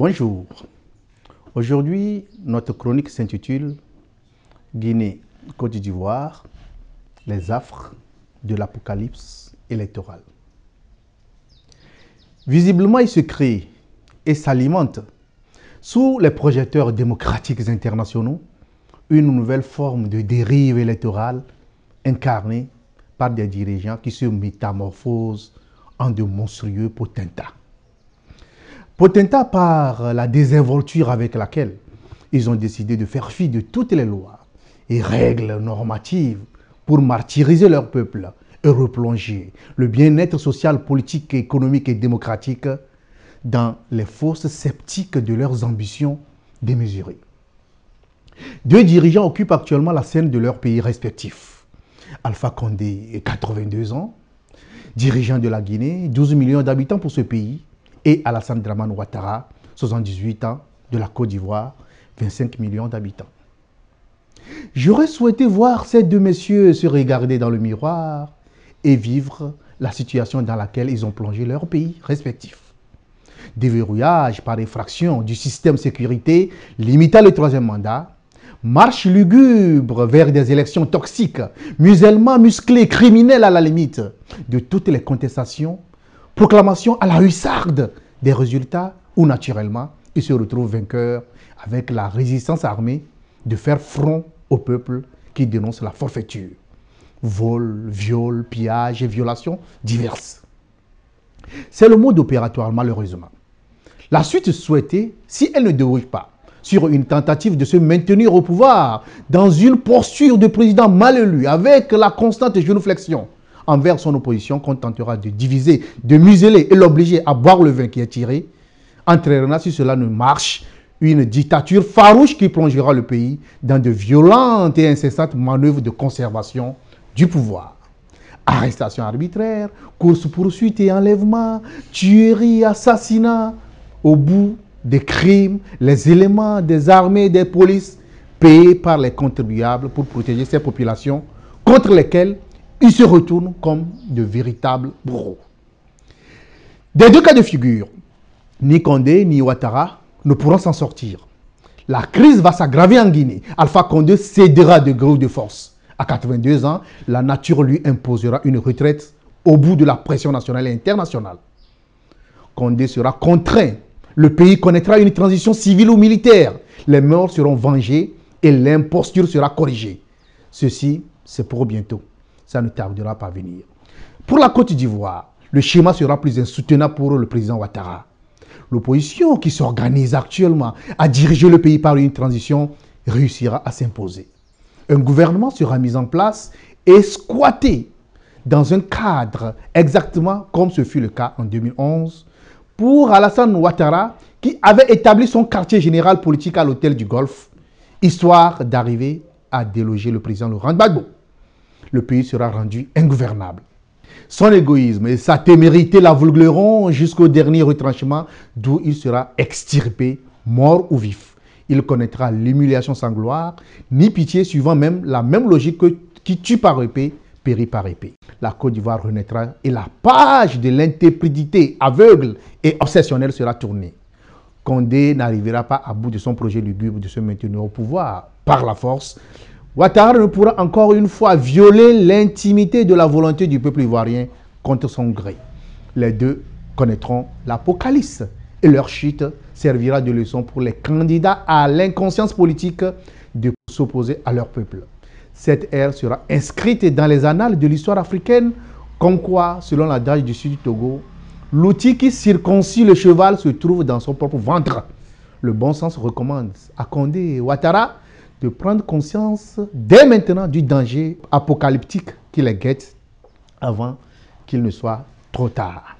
Bonjour. Aujourd'hui, notre chronique s'intitule Guinée, Côte d'Ivoire, les affres de l'apocalypse électorale. Visiblement, il se crée et s'alimente sous les projecteurs démocratiques internationaux une nouvelle forme de dérive électorale incarnée par des dirigeants qui se métamorphosent en de monstrueux potentats. Potentats par la désinvolture avec laquelle ils ont décidé de faire fi de toutes les lois et règles normatives pour martyriser leur peuple et replonger le bien-être social, politique, économique et démocratique dans les fosses sceptiques de leurs ambitions démesurées. Deux dirigeants occupent actuellement la scène de leurs pays respectifs. Alpha Condé, 82 ans, dirigeant de la Guinée, 12 millions d'habitants pour ce pays, et Alassane Dramane Ouattara, 78 ans, de la Côte d'Ivoire, 25 millions d'habitants. J'aurais souhaité voir ces deux messieurs se regarder dans le miroir et vivre la situation dans laquelle ils ont plongé leurs pays respectifs. Déverrouillage par effraction du système de sécurité limitant le troisième mandat, marche lugubre vers des élections toxiques, musulmans musclés, criminels à la limite de toutes les contestations, proclamation à la hussarde des résultats où naturellement ils se retrouvent vainqueurs avec la résistance armée de faire front au peuple qui dénonce la forfaiture. Vol, viol, pillage et violations diverses. C'est le mode opératoire malheureusement. La suite souhaitée, si elle ne déroge pas sur une tentative de se maintenir au pouvoir dans une posture de président mal élu avec la constante génuflexion envers son opposition qu'on tentera de diviser, de museler et l'obliger à boire le vin qui est tiré, entraînera, si cela ne marche, une dictature farouche qui plongera le pays dans de violentes et incessantes manœuvres de conservation du pouvoir. Arrestations arbitraires, courses-poursuites et enlèvements, tueries, assassinats, au bout des crimes, les éléments des armées et des polices payés par les contribuables pour protéger ces populations contre lesquelles ils se retournent comme de véritables bourreaux. Des deux cas de figure, ni Condé ni Ouattara ne pourront s'en sortir. La crise va s'aggraver en Guinée. Alpha Condé cédera de gré ou de force. À 82 ans, la nature lui imposera une retraite au bout de la pression nationale et internationale. Condé sera contraint. Le pays connaîtra une transition civile ou militaire. Les morts seront vengés et l'imposture sera corrigée. Ceci, c'est pour bientôt. Ça ne tardera pas à venir. Pour la Côte d'Ivoire, le schéma sera plus insoutenable pour le président Ouattara. L'opposition qui s'organise actuellement à diriger le pays par une transition réussira à s'imposer. Un gouvernement sera mis en place et squatté dans un cadre exactement comme ce fut le cas en 2011 pour Alassane Ouattara qui avait établi son quartier général politique à l'hôtel du Golfe, histoire d'arriver à déloger le président Laurent Gbagbo. Le pays sera rendu ingouvernable. Son égoïsme et sa témérité l'aveugleront jusqu'au dernier retranchement d'où il sera extirpé, mort ou vif. Il connaîtra l'humiliation sans gloire, ni pitié suivant même la même logique que qui tue par épée, périt par épée. La Côte d'Ivoire renaîtra et la page de l'intéprité aveugle et obsessionnelle sera tournée. Condé n'arrivera pas à bout de son projet lugubre de se maintenir au pouvoir par la force. Ouattara ne pourra encore une fois violer l'intimité de la volonté du peuple ivoirien contre son gré. Les deux connaîtront l'apocalypse et leur chute servira de leçon pour les candidats à l'inconscience politique de s'opposer à leur peuple. Cette ère sera inscrite dans les annales de l'histoire africaine comme quoi, selon l'adage du sud du Togo, l'outil qui circoncit le cheval se trouve dans son propre ventre. Le bon sens recommande à Condé et Ouattara de prendre conscience dès maintenant du danger apocalyptique qui les guette avant qu'il ne soit trop tard.